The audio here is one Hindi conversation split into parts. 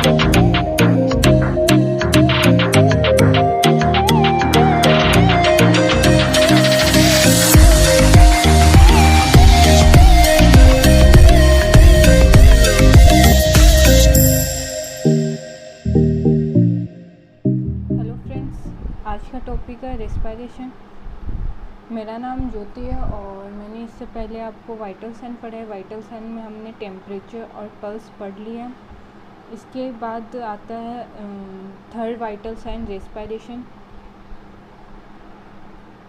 आज का टॉपिक है रेस्पिरेशन। मेरा नाम ज्योति है और मैंने इससे पहले आपको वाइटल साइन पढ़ा है। वाइटल साइन में हमने टेम्परेचर और पल्स पढ़ लिया। इसके बाद आता है थर्ड वाइटल साइन रेस्पिरेशन।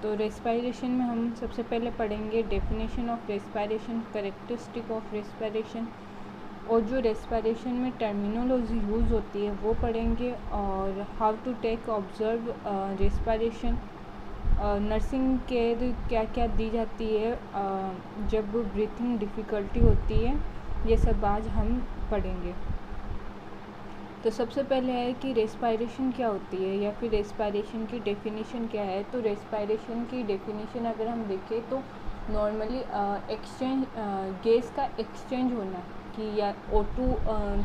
तो रेस्पिरेशन में हम सबसे पहले पढ़ेंगे definition of respiration, characteristic of respiration, और जो रेस्पिरेशन में टर्मिनोलॉजी यूज़ होती है वो पढ़ेंगे, और how to take observe respiration, nursing care क्या क्या दी जाती है जब ब्रीथिंग डिफ़िकल्टी होती है, ये सब आज हम पढ़ेंगे। तो सबसे पहले है कि रेस्पिरेशन क्या होती है या फिर रेस्पिरेशन की डेफिनेशन क्या है। तो रेस्पिरेशन की डेफिनेशन अगर हम देखें तो नॉर्मली एक्सचेंज गैस का एक्सचेंज होना कि या O2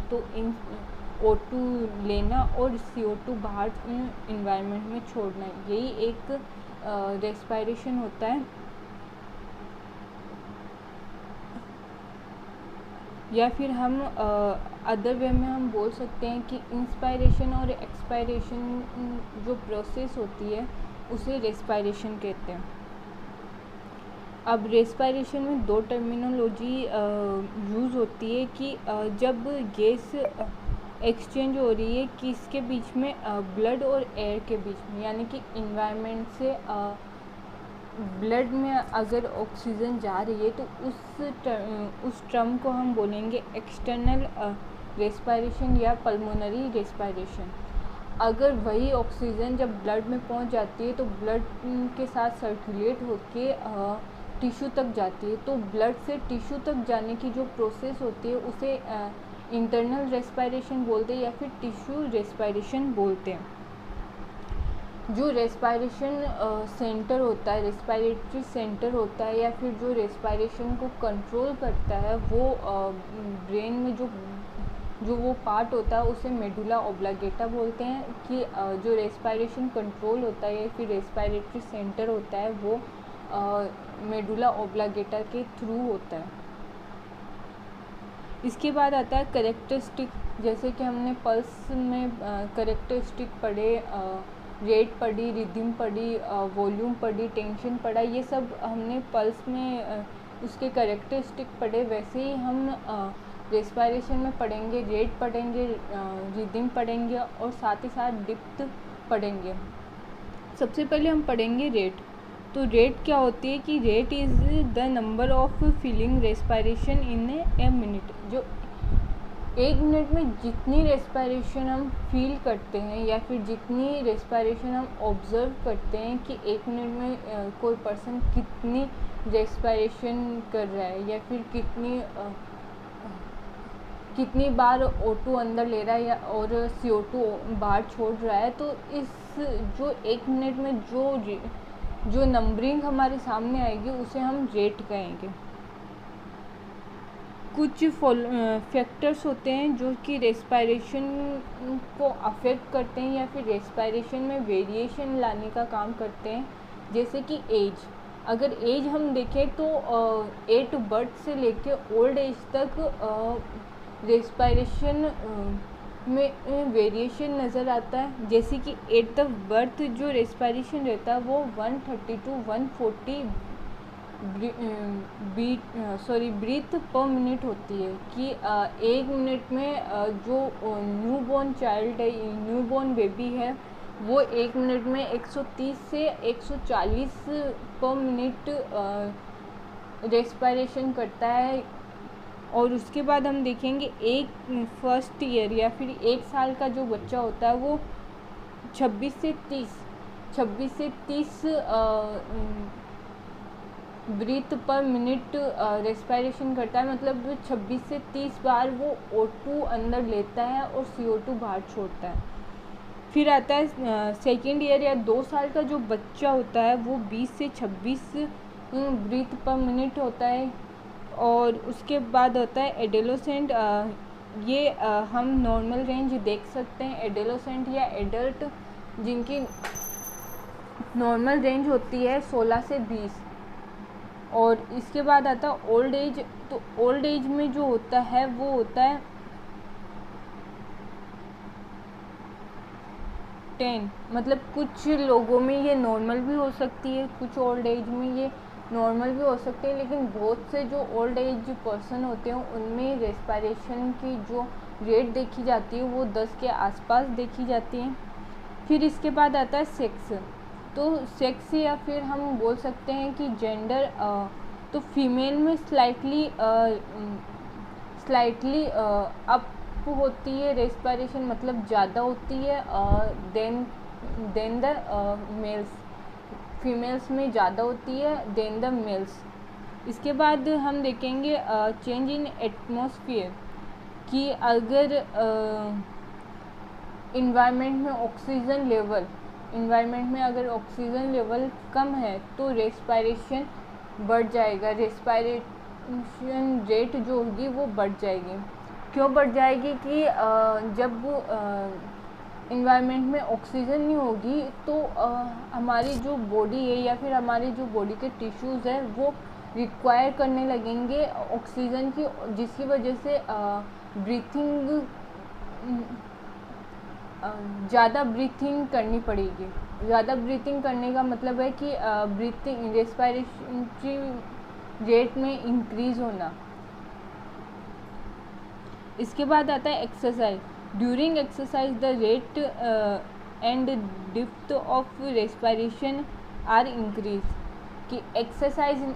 तो इन O2 लेना और CO2 बाहर इन्वायरमेंट में छोड़ना, यही एक रेस्पिरेशन होता है। या फिर हम अदर वे में हम बोल सकते हैं कि इंस्पायरेशन और एक्सपायरेशन जो प्रोसेस होती है उसे रेस्पिरेशन कहते हैं। अब रेस्पिरेशन में दो टर्मिनोलॉजी यूज़ होती है कि जब गैस एक्सचेंज हो रही है किसके बीच में, ब्लड और एयर के बीच में, यानी कि इन्वायरमेंट से ब्लड में अगर ऑक्सीजन जा रही है तो उस टर्म को हम बोलेंगे एक्सटर्नल रेस्पिरेशन या पल्मोनरी रेस्पिरेशन। अगर वही ऑक्सीजन जब ब्लड में पहुंच जाती है तो ब्लड के साथ सर्कुलेट होके टिश्यू तक जाती है, तो ब्लड से टिश्यू तक जाने की जो प्रोसेस होती है उसे इंटरनल रेस्पिरेशन बोलते हैं या फिर टिश्यू रेस्पिरेशन बोलते हैं। जो रेस्पिरेशन सेंटर होता है, रेस्पिरेटरी सेंटर होता है, या फिर जो रेस्पिरेशन को कंट्रोल करता है वो ब्रेन में जो वो पार्ट होता है उसे मेडुला ऑब्लांगेटा बोलते हैं। कि जो रेस्पिरेशन कंट्रोल होता है या फिर रेस्पिरेटरी सेंटर होता है वो मेडुला ऑब्लांगेटा के थ्रू होता है। इसके बाद आता है कैरेक्टरिस्टिक। जैसे कि हमने पल्स में कैरेक्टरिस्टिक पढ़े, रेट पढ़ी, रिदम पढ़ी, वॉल्यूम पढ़ी, टेंशन पढ़ा, ये सब हमने पल्स में उसके कैरेक्टरिस्टिक पढ़े। वैसे ही हम रेस्पिरेशन में पढ़ेंगे, रेट पढ़ेंगे, रिदम पढ़ेंगे और साथ ही साथ डिप्थ पढ़ेंगे। सबसे पहले हम पढ़ेंगे रेट। तो रेट क्या होती है कि rate is the number of feeling respiration in a minute. जो एक मिनट में जितनी रेस्पिरेशन हम फील करते हैं या फिर जितनी रेस्पिरेशन हम ऑब्ज़र्व करते हैं कि एक मिनट में कोई पर्सन कितनी रेस्पिरेशन कर रहा है या फिर कितनी बार O2 अंदर ले रहा है या और CO2 बाहर छोड़ रहा है। तो इस जो एक मिनट में जो नंबरिंग हमारे सामने आएगी उसे हम रेट कहेंगे। कुछ फैक्टर्स होते हैं जो कि रेस्पिरेशन को अफेक्ट करते हैं या फिर रेस्पिरेशन में वेरिएशन लाने का काम करते हैं। जैसे कि एज, अगर एज हम देखें तो 8 बर्थ से लेके ओल्ड एज तक रेस्पिरेशन में वेरिएशन नज़र आता है। जैसे कि 8th बर्थ जो रेस्पिरेशन रहता है वो 130 to 140 ब्रीथ पर मिनट होती है। कि एक मिनट में जो न्यूबॉर्न चाइल्ड है, न्यूबॉर्न बेबी है, वो एक मिनट में 130 से 140 पर मिनट रेस्पिरेशन करता है। और उसके बाद हम देखेंगे एक फर्स्ट ईयर या फिर 1 साल का जो बच्चा होता है वो 26 से 30 ब्रीथ पर मिनट रेस्पिरेशन करता है। मतलब 26 से 30 बार वो O2 अंदर लेता है और CO2 बाहर छोड़ता है। फिर आता है सेकेंड ईयर या 2 साल का जो बच्चा होता है वो 20 से 26 ब्रीथ पर मिनट होता है। और उसके बाद होता है एडोलेसेंट ये हम नॉर्मल रेंज देख सकते हैं एडोलेसेंट या एडल्ट, जिनकी नॉर्मल रेंज होती है 16 से 20। और इसके बाद आता है ओल्ड एज। तो ओल्ड एज में जो होता है वो होता है 10। मतलब कुछ लोगों में ये नॉर्मल भी हो सकती है, कुछ ओल्ड एज में ये नॉर्मल भी हो सकते हैं, लेकिन बहुत से जो ओल्ड एज पर्सन होते हैं उनमें रेस्पिरेशन की जो रेट देखी जाती है वो 10 के आसपास देखी जाती है। फिर इसके बाद आता है सेक्स। तो सेक्स या फिर हम बोल सकते हैं कि जेंडर, तो फीमेल में स्लाइटली अप होती है रेस्पिरेशन, मतलब ज़्यादा होती है देन द मेल्स। फीमेल्स में ज़्यादा होती है देन द मेल्स। इसके बाद हम देखेंगे चेंज इन एटमॉस्फेयर, कि अगर इन्वायरमेंट में अगर ऑक्सीजन लेवल कम है तो रेस्पिरेशन बढ़ जाएगा, रेस्पिरेशन रेट जो होगी वो बढ़ जाएगी। क्यों बढ़ जाएगी कि जब इन्वायरमेंट में ऑक्सीजन नहीं होगी तो हमारी जो बॉडी है या फिर हमारी जो बॉडी के टिश्यूज़ है वो रिक्वायर करने लगेंगे ऑक्सीजन की, जिसकी वजह से ब्रीथिंग ज़्यादा ब्रीथिंग करनी पड़ेगी। ज़्यादा ब्रीथिंग करने का मतलब है कि ब्रीथिंग रेस्पिरेशन रेट में इंक्रीज़ होना। इसके बाद आता है exercise. During exercise the rate and depth of respiration are increase, कि एक्सरसाइज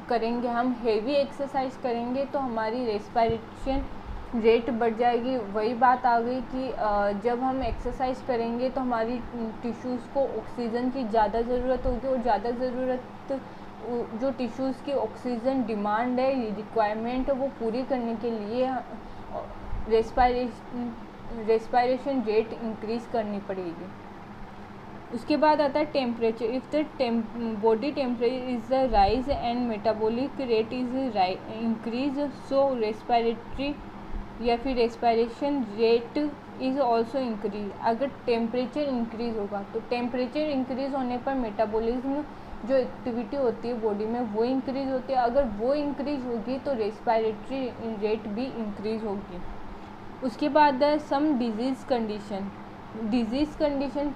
करेंगे हम, हेवी एक्सरसाइज करेंगे तो हमारी रेस्पिरेशन रेट बढ़ जाएगी। वही बात आ गई कि जब हम एक्सरसाइज करेंगे तो हमारी टिश्यूज़ को ऑक्सीजन की ज़्यादा ज़रूरत होगी, और ज़्यादा ज़रूरत जो टिश्यूज़ की ऑक्सीजन डिमांड है, रिक्वायरमेंट है, वो पूरी करने के लिए रेस्पिरेशन रेट इंक्रीज़ करनी पड़ेगी। उसके बाद आता है temperature. If the body temperature is the rise and metabolic rate is increase, so respiratory या फिर respiration rate is also increase. अगर टेम्परेचर इंक्रीज़ होगा तो टेम्परेचर इंक्रीज़ होने पर मेटाबॉलिज्म जो एक्टिविटी होती है बॉडी में वो इंक्रीज़ होती है। अगर वो इंक्रीज़ होगी तो रेस्पिरेटरी रेट भी इंक्रीज़ होगी। उसके बाद है सम डिजीज़ कंडीशन।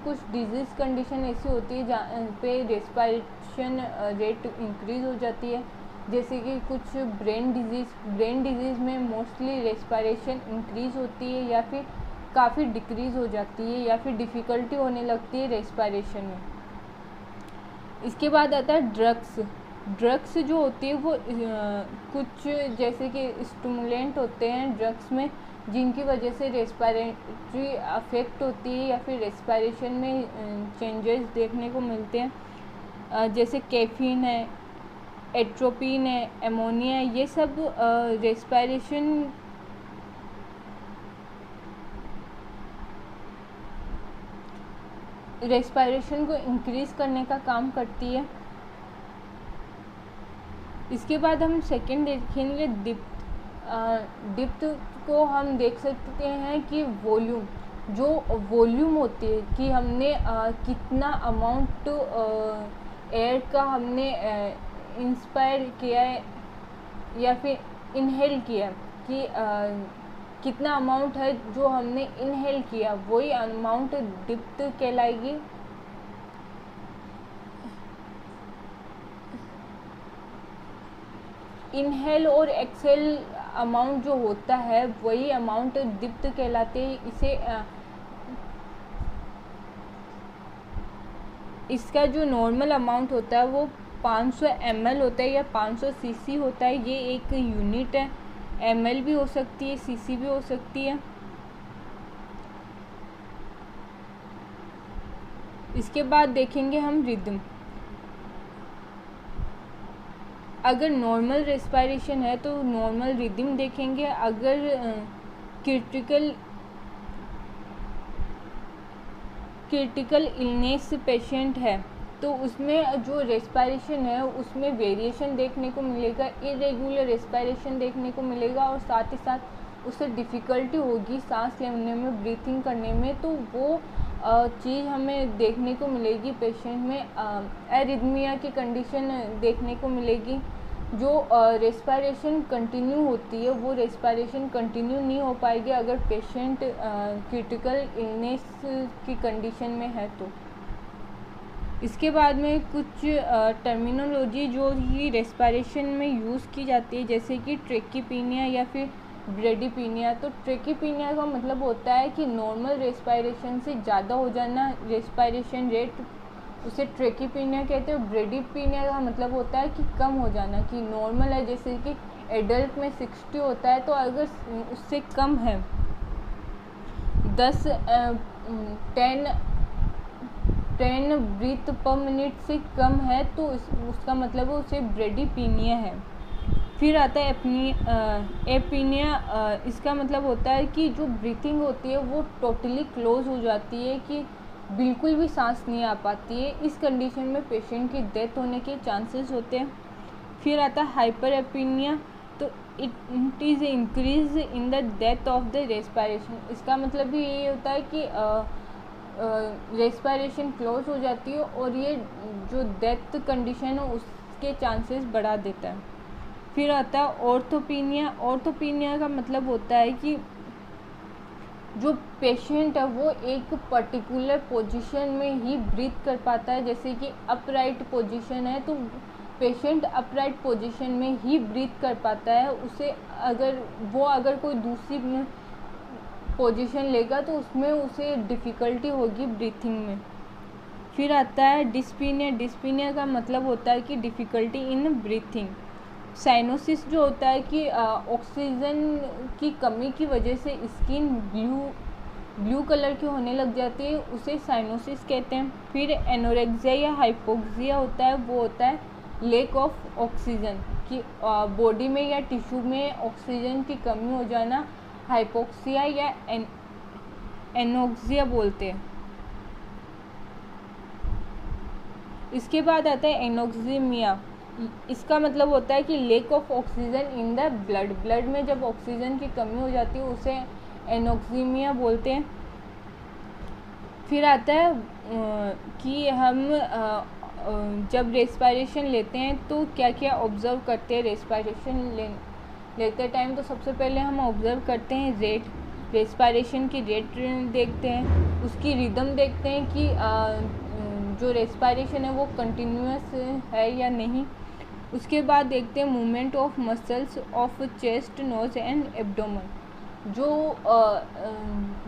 कुछ डिजीज़ कंडीशन ऐसी होती है जहाँ पे रेस्पिरेशन रेट इंक्रीज़ हो जाती है, जैसे कि कुछ ब्रेन डिजीज़ में मोस्टली रेस्पिरेशन इंक्रीज़ होती है या फिर काफ़ी डिक्रीज़ हो जाती है या फिर डिफ़िकल्टी होने लगती है रेस्पिरेशन में। इसके बाद आता है ड्रग्स जो होती है वो कुछ जैसे कि स्टिमुलेंट होते हैं ड्रग्स में, जिनकी वजह से रेस्पिरेटरी अफेक्ट होती है या फिर रेस्पिरेशन में चेंजेस देखने को मिलते हैं, जैसे कैफीन है, एट्रोपिन है, एमोनिया है। ये सब रेस्पिरेशन को इंक्रीज़ करने का काम करती है। इसके बाद हम सेकंड देखेंगे डिप्थ को हम देख सकते हैं कि वॉल्यूम होती है कि हमने कितना अमाउंट एयर का हमने इंस्पायर किया है या फिर इनहेल किया है, कि कितना अमाउंट है जो हमने इनहेल किया, वही अमाउंट डिप्थ कहलाएगी। इनहेल और एक्सेल अमाउंट जो होता है वही अमाउंट डिप्थ कहलाते हैं। इसका जो नॉर्मल अमाउंट होता है वो 500 ml होता है या 500 cc होता है। ये एक यूनिट है, ml भी हो सकती है, cc भी हो सकती है। इसके बाद देखेंगे हम रिदम। अगर नॉर्मल रेस्पिरेशन है तो नॉर्मल रिदम देखेंगे। अगर क्रिटिकल इलनेस पेशेंट है तो उसमें जो रेस्पिरेशन है उसमें वेरिएशन देखने को मिलेगा, इरेगुलर रेस्पिरेशन देखने को मिलेगा, और साथ ही साथ उसे डिफ़िकल्टी होगी सांस लेने में, ब्रीथिंग करने में, तो वो चीज़ हमें देखने को मिलेगी पेशेंट में। एरिथमिया की कंडीशन देखने को मिलेगी। जो रेस्पिरेशन कंटिन्यू होती है वो रेस्पिरेशन कंटिन्यू नहीं हो पाएगी अगर पेशेंट क्रिटिकल इलनेस की कंडीशन में है तो। इसके बाद में कुछ टर्मिनोलॉजी जो ही रेस्पिरेशन में यूज़ की जाती है, जैसे कि ट्रेकीपीनिया या फिर ब्रेडीपीनिया। तो ट्रेकीपीनिया का मतलब होता है कि नॉर्मल रेस्पिरेशन से ज़्यादा हो जाना रेस्पिरेशन रेट, उसे ट्रेकीपीनिया कहते हैं। ब्रेडीपीनिया का मतलब होता है कि कम हो जाना, कि नॉर्मल है जैसे कि एडल्ट में 60 होता है, तो अगर उससे कम है 10 ब्रीथ पर मिनट से कम है तो उसका मतलब है उसे ब्रेडीपीनिया है। फिर आता है एपीनिया। इसका मतलब होता है कि जो ब्रीथिंग होती है वो टोटली क्लोज हो जाती है, कि बिल्कुल भी सांस नहीं आ पाती है। इस कंडीशन में पेशेंट की डेथ होने के चांसेस होते हैं। फिर आता है हाइपर एपीनिया। तो it is increase in the death of the respiration. इसका मतलब भी ये होता है कि रेस्पिरेशन क्लोज हो जाती है और ये जो डेथ कंडीशन है उसके चांसेस बढ़ा देता है। फिर आता है ऑर्थोपीनिया। ऑर्थोपीनिया का मतलब होता है कि जो पेशेंट है वो एक पर्टिकुलर पोजीशन में ही ब्रीथ कर पाता है, जैसे कि अपराइट पोजीशन है तो पेशेंट अपराइट पोजीशन में ही ब्रीथ कर पाता है। उसे अगर कोई दूसरी पोजीशन लेगा तो उसमें उसे डिफ़िकल्टी होगी ब्रीथिंग में। फिर आता है डिस्पीनिया। डिस्पीनिया का मतलब होता है कि डिफ़िकल्टी इन ब्रीथिंग। साइनोसिस जो होता है कि ऑक्सीजन की कमी की वजह से स्किन ब्लू कलर की होने लग जाती है, उसे साइनोसिस कहते हैं। फिर एनोरेक्सिया या हाइपोक्सिया होता है, वो होता है लैक ऑफ ऑक्सीजन, कि बॉडी में या टिश्यू में ऑक्सीजन की कमी हो जाना, हाइपोक्सिया या एनोक्सिया बोलते हैं। इसके बाद आता है एनोक्सिमिया। इसका मतलब होता है कि lack of oxygen in the blood में जब ऑक्सीजन की कमी हो जाती है उसे एनोक्सिमिया बोलते हैं। फिर आता है कि हम जब रेस्पिरेशन लेते हैं तो क्या क्या ऑब्ज़र्व करते हैं रेस्पिरेशन लेते टाइम। तो सबसे पहले हम ऑब्ज़र्व करते हैं रेस्पिरेशन की रेट देखते हैं, उसकी रिदम देखते हैं कि जो रेस्पिरेशन है वो कंटिन्यूअस है या नहीं। उसके बाद देखते हैं movement of muscles of chest, nose and abdomen.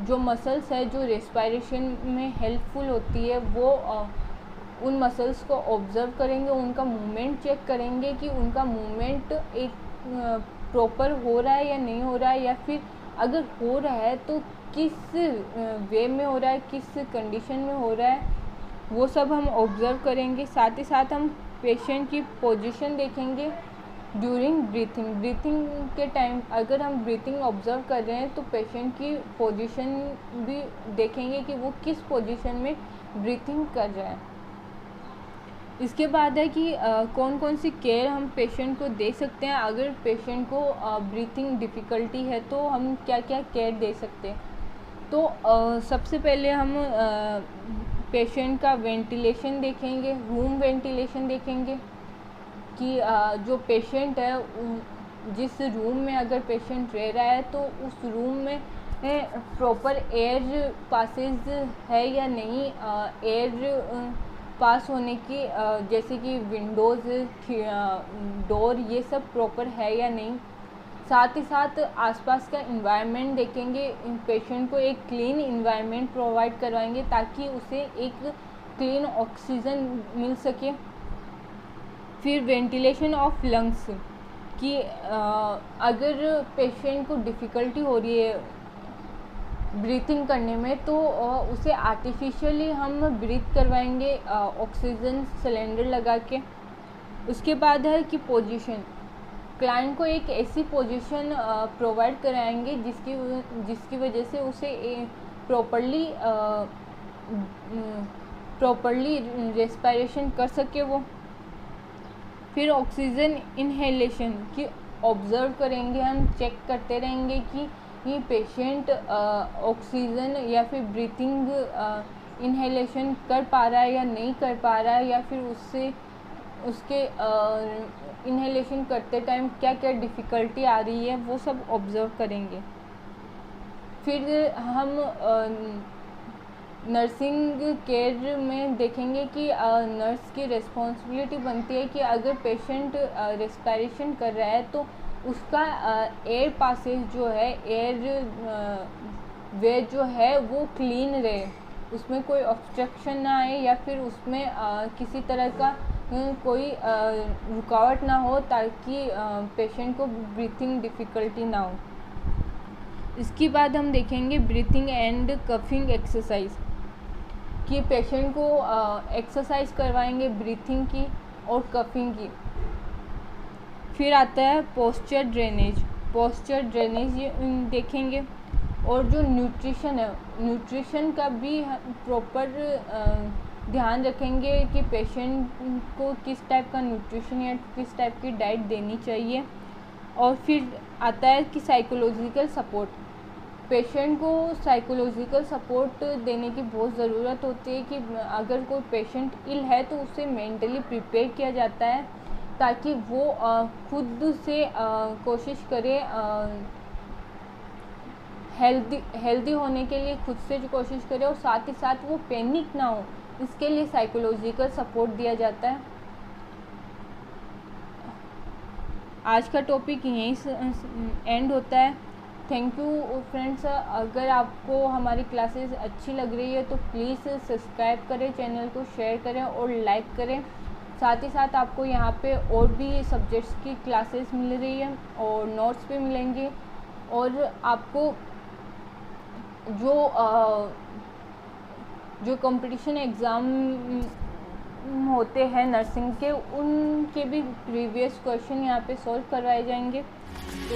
जो मसल्स है जो रेस्पिरेशन में हेल्पफुल होती है वो उन मसल्स को ऑब्ज़र्व करेंगे, उनका मूवमेंट चेक करेंगे कि उनका मूवमेंट एक प्रॉपर हो रहा है या नहीं हो रहा है, या फिर अगर हो रहा है तो किस वे में हो रहा है, किस कंडीशन में हो रहा है, वो सब हम ऑब्ज़र्व करेंगे। साथ ही साथ हम पेशेंट की पोजीशन देखेंगे ड्यूरिंग ब्रीथिंग के टाइम। अगर हम ब्रीथिंग ऑब्ज़र्व कर रहे हैं तो पेशेंट की पोजीशन भी देखेंगे कि वो किस पोजीशन में ब्रीथिंग कर रहा है। इसके बाद है कि कौन कौन सी केयर हम पेशेंट को दे सकते हैं। अगर पेशेंट को ब्रीथिंग डिफ़िकल्टी है तो हम क्या क्या केयर दे सकते हैं। तो सबसे पहले हम पेशेंट का वेंटिलेशन देखेंगे, रूम वेंटिलेशन देखेंगे कि जो पेशेंट है जिस रूम में अगर पेशेंट रह रहा है तो उस रूम में प्रॉपर एयर पासेज है या नहीं, एयर पास होने की जैसे कि विंडोज़, डोर, ये सब प्रॉपर है या नहीं। साथ ही साथ आसपास का इन्वायरमेंट देखेंगे, पेशेंट को एक क्लीन इन्वायरमेंट प्रोवाइड करवाएंगे ताकि उसे एक क्लीन ऑक्सीजन मिल सके। फिर वेंटिलेशन ऑफ लंग्स, कि अगर पेशेंट को डिफ़िकल्टी हो रही है ब्रीथिंग करने में तो उसे आर्टिफिशियली हम ब्रीथ करवाएंगे ऑक्सीजन सिलेंडर लगा के। उसके बाद है कि पोजीशन, क्लाइंट को एक ऐसी पोजीशन प्रोवाइड कराएंगे जिसकी वजह से उसे प्रॉपरली रेस्पिरेशन कर सके वो। फिर ऑक्सीजन इनहेलेशन की ऑब्ज़र्व करेंगे, हम चेक करते रहेंगे कि कि पेशेंट ऑक्सीजन या फिर ब्रीथिंग इन्हेलेशन कर पा रहा है या नहीं कर पा रहा है, या फिर उसके इन्हेलेशन करते टाइम क्या क्या डिफ़िकल्टी आ रही है, वो सब ऑब्ज़र्व करेंगे। फिर हम नर्सिंग केयर में देखेंगे कि नर्स की रिस्पॉन्सिबिलिटी बनती है कि अगर पेशेंट रेस्पिरेशन कर रहा है तो उसका एयर पासेज जो है, एयर वे जो है वो क्लीन रहे, उसमें कोई ऑब्स्ट्रक्शन ना आए या फिर उसमें किसी तरह का कोई रुकावट ना हो, ताकि पेशेंट को ब्रीथिंग डिफ़िकल्टी ना हो। इसके बाद हम देखेंगे ब्रीथिंग एंड कफिंग एक्सरसाइज, कि पेशेंट को एक्सरसाइज करवाएंगे ब्रीथिंग की और कफिंग की। फिर आता है पोस्चर ड्रेनेज देखेंगे, और जो न्यूट्रिशन है, न्यूट्रिशन का भी प्रॉपर ध्यान रखेंगे कि पेशेंट को किस टाइप का न्यूट्रिशन या किस टाइप की डाइट देनी चाहिए। और फिर आता है कि साइकोलॉजिकल सपोर्ट, पेशेंट को साइकोलॉजिकल सपोर्ट देने की बहुत ज़रूरत होती है कि अगर कोई पेशेंट इल है तो उसे मेंटली प्रिपेयर किया जाता है, ताकि वो खुद से कोशिश करे हेल्दी होने के लिए, खुद से जो कोशिश करे, और साथ ही साथ वो पैनिक ना हो, इसके लिए साइकोलॉजिकल सपोर्ट दिया जाता है। आज का टॉपिक यहीं एंड होता है। Thank you friends. अगर आपको हमारी क्लासेस अच्छी लग रही है तो प्लीज़ सब्सक्राइब करें, चैनल को शेयर करें और लाइक करें। साथ ही साथ आपको यहाँ पे और भी सब्जेक्ट्स की क्लासेस मिल रही है और नोट्स भी मिलेंगे, और आपको जो कंपटीशन एग्ज़ाम होते हैं नर्सिंग के, उनके भी प्रीवियस क्वेश्चन यहाँ पे सॉल्व करवाए जाएंगे। तो